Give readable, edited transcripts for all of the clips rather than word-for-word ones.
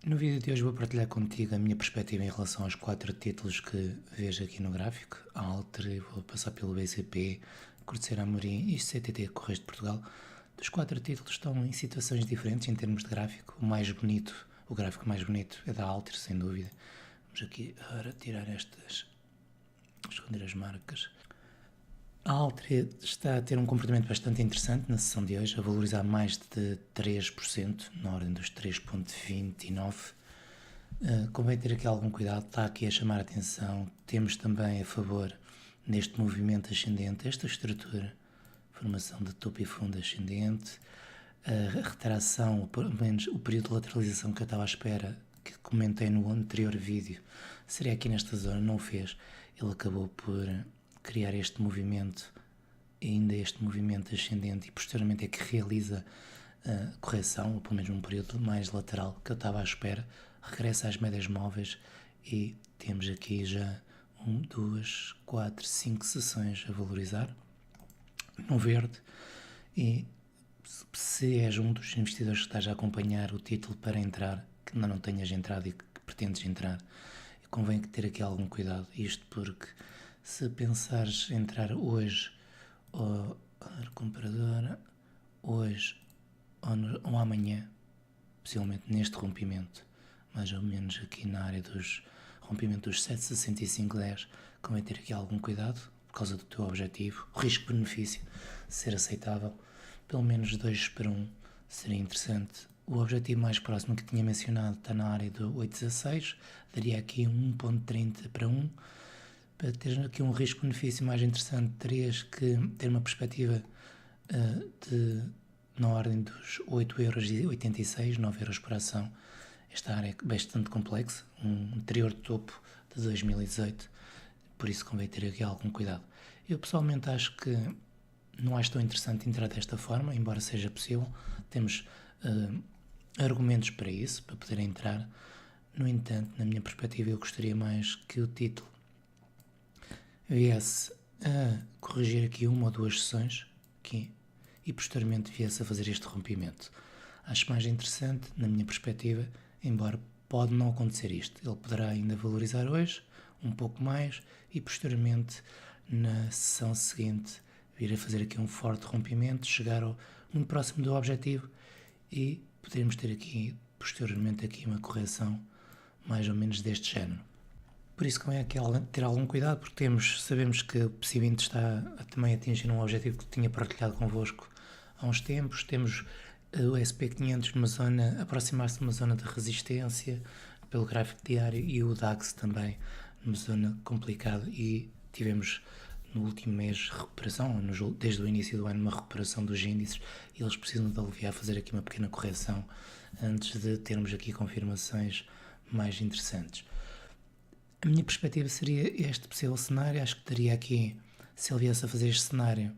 No vídeo de hoje vou partilhar contigo a minha perspectiva em relação aos 4 títulos que vejo aqui no gráfico. A Alter, vou passar pelo BCP, Corteira Amorim e CTT Correios de Portugal. Dos 4 títulos estão em situações diferentes em termos de gráfico. O gráfico mais bonito é da Alter, sem dúvida. Vamos aqui agora tirar esconder as marcas. A Alter está a ter um comportamento bastante interessante na sessão de hoje, a valorizar mais de 3%, na ordem dos 3,29%. Convém ter aqui algum cuidado, está aqui a chamar a atenção. Temos também a favor neste movimento ascendente, esta estrutura, formação de topo e fundo ascendente, a retração, pelo menos o período de lateralização que eu estava à espera, que comentei no anterior vídeo, seria aqui nesta zona, não o fez. Ele acabou por criar este movimento, ainda este movimento ascendente, e posteriormente é que realiza a correção, ou pelo menos um período mais lateral que eu estava à espera, regressa às médias móveis e temos aqui já 1, 2, 4, 5 sessões a valorizar no verde. E se és um dos investidores que estás a acompanhar o título para entrar, que ainda não tenhas entrado e que pretendes entrar, convém ter aqui algum cuidado. Isto porque se pensares entrar hoje ou compradora, hoje ou amanhã, possivelmente neste rompimento, mais ou menos aqui na área dos rompimento dos 7,6510, convém ter aqui algum cuidado por causa do teu objetivo. O risco-benefício ser aceitável, pelo menos 2 para 1 seria interessante. O objetivo mais próximo que tinha mencionado está na área do 8,16, daria aqui 1,30 para 1. Para ter aqui um risco-benefício mais interessante, terias que ter uma perspectiva na ordem dos 8,86€, 9€ por ação. Esta área é bastante complexa, um anterior topo de 2018, por isso convém ter aqui algum cuidado. Eu pessoalmente acho que não acho tão interessante entrar desta forma, embora seja possível. Temos argumentos para isso, para poder entrar. No entanto, na minha perspectiva, eu gostaria mais que o título viesse a corrigir aqui uma ou duas sessões aqui, e posteriormente viesse a fazer este rompimento. Acho mais interessante, na minha perspectiva, embora pode não acontecer isto. Ele poderá ainda valorizar hoje, um pouco mais, e posteriormente, na sessão seguinte, vir a fazer aqui um forte rompimento, chegar muito próximo do objetivo e podermos ter aqui, posteriormente, aqui uma correção mais ou menos deste género. Por isso convém aqui ter algum cuidado, porque sabemos que o PSI 20 está a também atingir um objetivo que tinha partilhado convosco há uns tempos. Temos o SP500 numa zona, aproximar-se de uma zona de resistência pelo gráfico diário, e o DAX também numa zona complicada, e tivemos no último mês recuperação, desde o início do ano, uma recuperação dos índices, e eles precisam de aliviar, fazer aqui uma pequena correção antes de termos aqui confirmações mais interessantes. A minha perspectiva seria este possível cenário. Acho que teria aqui, se ele viesse a fazer este cenário,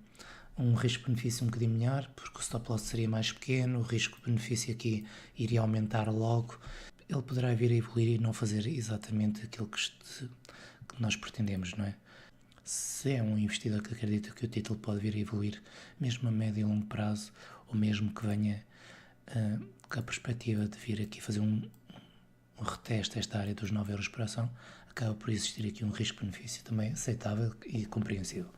um risco-benefício um bocadinho melhor, porque o stop loss seria mais pequeno, o risco-benefício aqui iria aumentar logo. Ele poderá vir a evoluir e não fazer exatamente aquilo que nós pretendemos, não é? Se é um investidor que acredita que o título pode vir a evoluir, mesmo a médio e longo prazo, ou mesmo que venha com a perspectiva de vir aqui fazer um reteste esta área dos 9€ por ação, acaba por existir aqui um risco-benefício também aceitável e compreensível.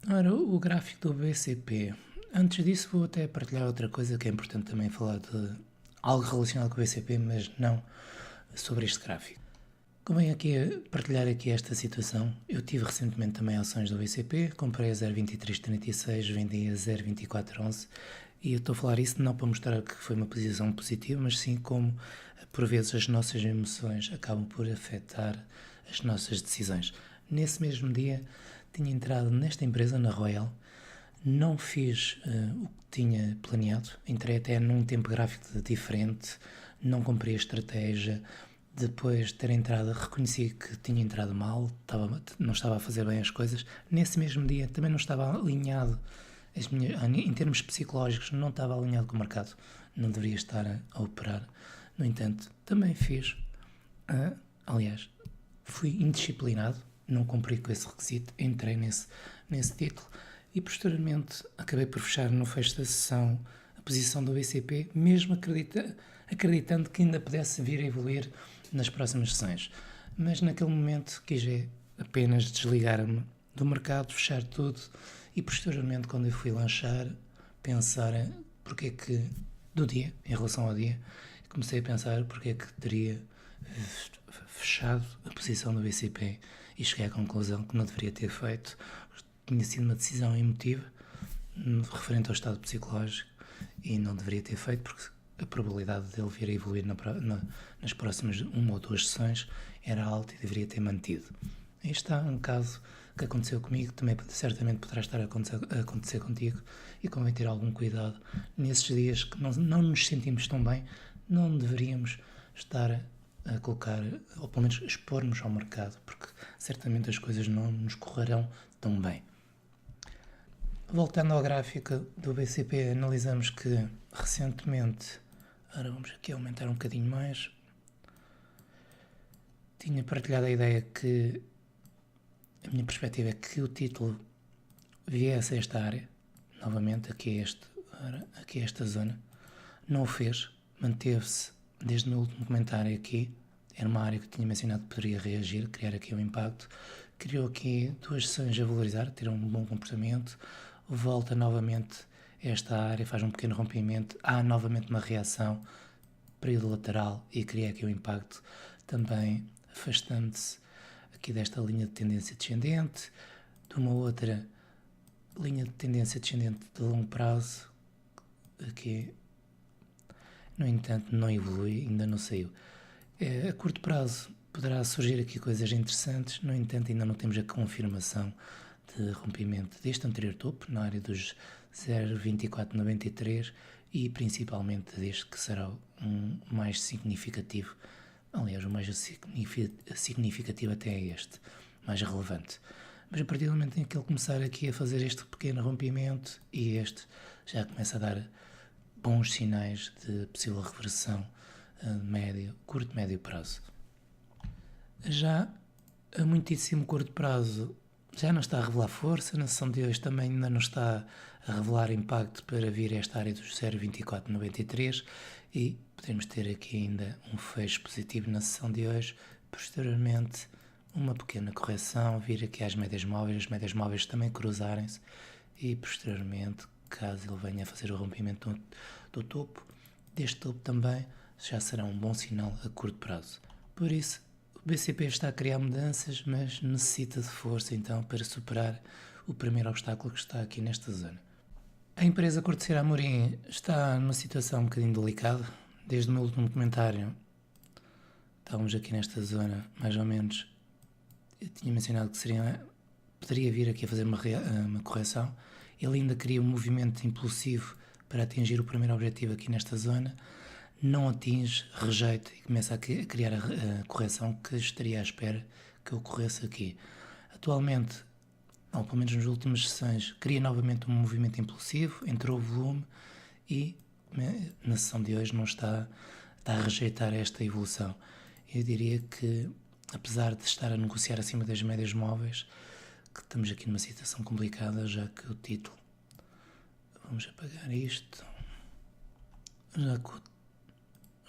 Ora, o gráfico do BCP. Antes disso, vou até partilhar outra coisa que é importante também falar de algo relacionado com o BCP, mas não sobre este gráfico. Convém aqui partilhar aqui esta situação. Eu tive recentemente também ações do BCP, comprei a 0,2336, vendi a 0,2411, e eu estou a falar isso não para mostrar que foi uma posição positiva, mas sim como, por vezes, as nossas emoções acabam por afetar as nossas decisões. Nesse mesmo dia, tinha entrado nesta empresa, na Royal, não fiz o que tinha planeado, entrei até num tempo gráfico diferente, não comprei a estratégia. Depois de ter entrado, reconheci que tinha entrado mal, não estava a fazer bem as coisas. Nesse mesmo dia também não estava alinhado, em termos psicológicos, não estava alinhado com o mercado, não deveria estar a operar. No entanto, também fiz, aliás, fui indisciplinado, não cumpri com esse requisito, entrei nesse título e posteriormente acabei por fechar no fecho da sessão a posição do BCP, mesmo acreditando que ainda pudesse vir a evoluir nas próximas sessões. Mas naquele momento quis apenas desligar-me do mercado, fechar tudo e posteriormente, quando eu fui lanchar, pensar porque é que, do dia, em relação ao dia, comecei a pensar porque é que teria fechado a posição do BCP e cheguei à conclusão que não deveria ter feito. Tinha sido uma decisão emotiva referente ao estado psicológico e não deveria ter feito porque a probabilidade dele vir a evoluir nas próximas 1 ou 2 sessões era alta e deveria ter mantido. Aí está um caso que aconteceu comigo, também certamente poderá estar a acontecer contigo, e convém ter algum cuidado nesses dias que não nos sentimos tão bem, não deveríamos estar a colocar, ou pelo menos expor-nos ao mercado, porque certamente as coisas não nos correrão tão bem. Voltando ao gráfico do BCP, analisamos que recentemente, agora vamos aqui aumentar um bocadinho mais, tinha partilhado a ideia que a minha perspectiva é que o título viesse a esta área, novamente aqui a esta zona, não o fez, manteve-se desde o meu último comentário aqui, era uma área que tinha mencionado que poderia reagir, criar aqui um impacto, criou aqui 2 sessões a valorizar, ter um bom comportamento, volta novamente a esta área, faz um pequeno rompimento, há novamente uma reação, período lateral e cria aqui um impacto, também afastando-se aqui desta linha de tendência descendente, de uma outra linha de tendência descendente de longo prazo, aqui, no entanto, não evolui, ainda não saiu. A curto prazo poderá surgir aqui coisas interessantes, no entanto, ainda não temos a confirmação de rompimento deste anterior topo, na área dos 0,2493 e principalmente deste que será um mais significativo. Aliás, o mais significativo até é este, mais relevante. Mas a partir do momento em que ele começar aqui a fazer este pequeno rompimento e este já começa a dar bons sinais de possível reversão a curto, médio prazo. Já a muitíssimo curto prazo já não está a revelar força, na sessão de hoje também ainda não está a revelar impacto para vir esta área dos 0,2493 e podemos ter aqui ainda um fecho positivo na sessão de hoje, posteriormente uma pequena correção, vir aqui às médias móveis, as médias móveis também cruzarem-se e posteriormente, caso ele venha a fazer o rompimento do topo, deste topo também já será um bom sinal a curto prazo. Por isso, o BCP está a criar mudanças, mas necessita de força então para superar o primeiro obstáculo que está aqui nesta zona. A empresa Cortesia Amorim está numa situação um bocadinho delicada. Desde o meu último comentário, estávamos aqui nesta zona, mais ou menos. Eu tinha mencionado que poderia vir aqui a fazer uma correção. Ele ainda cria um movimento impulsivo para atingir o primeiro objetivo aqui nesta zona. Não atinge, rejeita e começa a criar a correção que estaria à espera que ocorresse aqui. Atualmente, ou pelo menos nas últimas sessões, cria novamente um movimento impulsivo, entrou o volume e na sessão de hoje não está a rejeitar esta evolução. Eu diria que, apesar de estar a negociar acima das médias móveis, que estamos aqui numa situação complicada, já que o título, vamos apagar isto,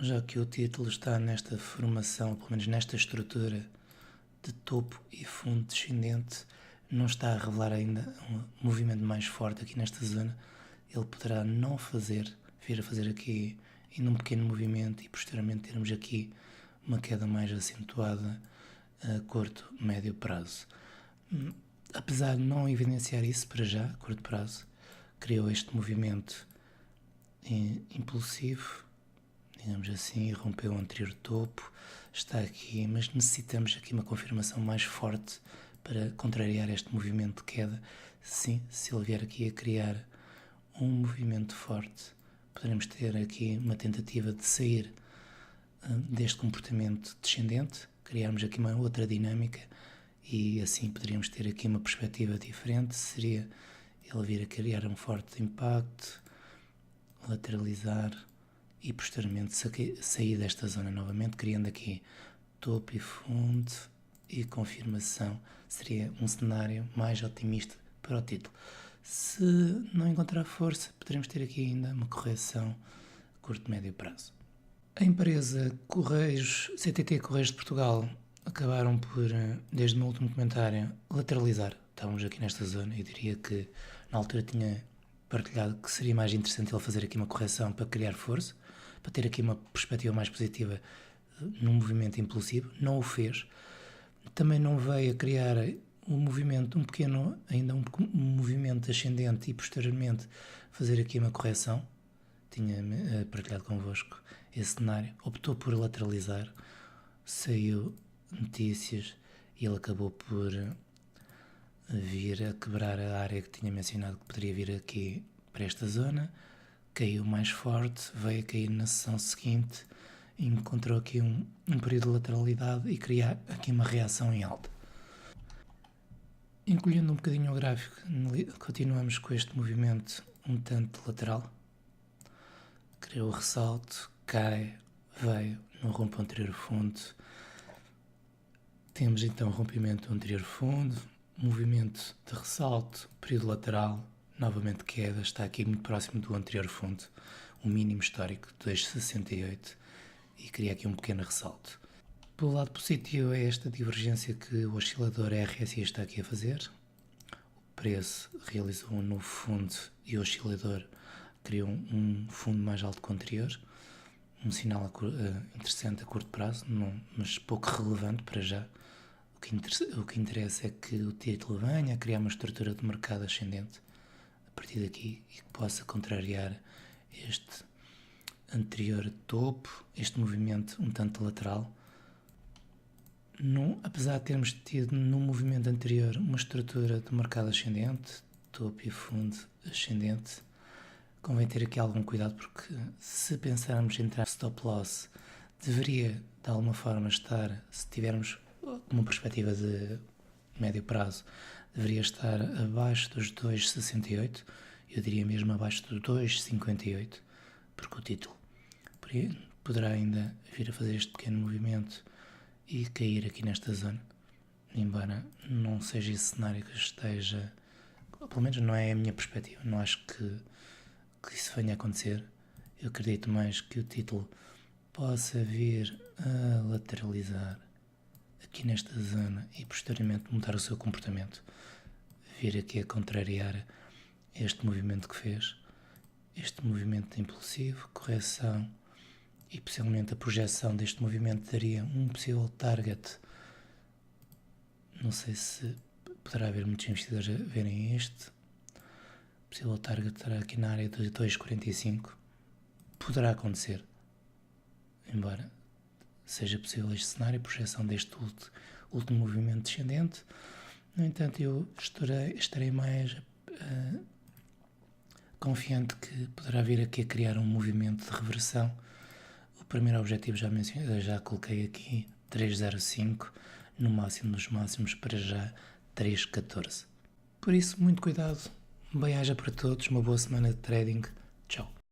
já que o título está nesta formação, pelo menos nesta estrutura de topo e fundo descendente, não está a revelar ainda um movimento mais forte aqui nesta zona. Ele poderá não vir a fazer aqui ainda um pequeno movimento e posteriormente termos aqui uma queda mais acentuada a curto, médio prazo. Apesar de não evidenciar isso para já, a curto prazo, criou este movimento impulsivo, digamos assim, rompeu o anterior topo, está aqui, mas necessitamos aqui uma confirmação mais forte para contrariar este movimento de queda. Sim, se ele vier aqui a criar um movimento forte, poderemos ter aqui uma tentativa de sair deste comportamento descendente, criarmos aqui uma outra dinâmica e assim poderíamos ter aqui uma perspectiva diferente. Seria ele vir a criar um forte impacto, lateralizar e posteriormente sair desta zona novamente, criando aqui topo e fundo e confirmação. Seria um cenário mais otimista para o título. Se não encontrar força, poderemos ter aqui ainda uma correção a curto e médio prazo. A empresa Correios, CTT Correios de Portugal, acabaram por, desde o meu último comentário, lateralizar. Estávamos aqui nesta zona e diria que na altura tinha partilhado que seria mais interessante ele fazer aqui uma correção para criar força, para ter aqui uma perspectiva mais positiva num movimento impulsivo. Não o fez. Também não veio a criar um movimento, ainda um movimento ascendente e posteriormente fazer aqui uma correção. Tinha partilhado convosco esse cenário. Optou por lateralizar, saiu notícias e ele acabou por vir a quebrar a área que tinha mencionado que poderia vir aqui para esta zona. Caiu mais forte, veio a cair na sessão seguinte, encontrou aqui um período de lateralidade e criar aqui uma reação em alta. Encolhendo um bocadinho o gráfico, continuamos com este movimento um tanto lateral. Criou o ressalto, cai, veio no rompo anterior fundo. Temos então rompimento anterior fundo, movimento de ressalto, período lateral, novamente queda, está aqui muito próximo do anterior fundo, o mínimo histórico de 2,68 e cria aqui um pequeno ressalto. Pelo lado positivo é esta divergência que o oscilador RSI está aqui a fazer. O preço realizou um novo fundo e o oscilador criou um fundo mais alto que o anterior. Um sinal interessante a curto prazo, mas pouco relevante para já. O que interessa é que o título venha a criar uma estrutura de mercado ascendente a partir daqui e que possa contrariar este anterior topo, este movimento um tanto lateral. Apesar de termos tido no movimento anterior uma estrutura de mercado ascendente, topo e fundo ascendente, convém ter aqui algum cuidado, porque se pensarmos em entrar stop loss, deveria de alguma forma estar, se tivermos uma perspectiva de médio prazo, deveria estar abaixo dos 2,68, eu diria mesmo abaixo dos 2,58, porque o título poderá ainda vir a fazer este pequeno movimento e cair aqui nesta zona, embora não seja esse cenário que esteja, pelo menos não é a minha perspectiva, não acho que isso venha a acontecer. Eu acredito mais que o título possa vir a lateralizar aqui nesta zona e posteriormente mudar o seu comportamento, vir aqui a contrariar este movimento que fez, este movimento impulsivo, correção, e possivelmente a projeção deste movimento daria um possível target. Não sei se poderá haver muitos investidores a verem este. O possível target estará aqui na área de 2,45. Poderá acontecer, embora seja possível este cenário, a projeção deste último movimento descendente. No entanto, eu estarei mais confiante que poderá vir aqui a criar um movimento de reversão. O primeiro objetivo já coloquei aqui, 3,05, no máximo dos máximos, para já 3,14. Por isso, muito cuidado, bem-aja para todos, uma boa semana de trading, tchau.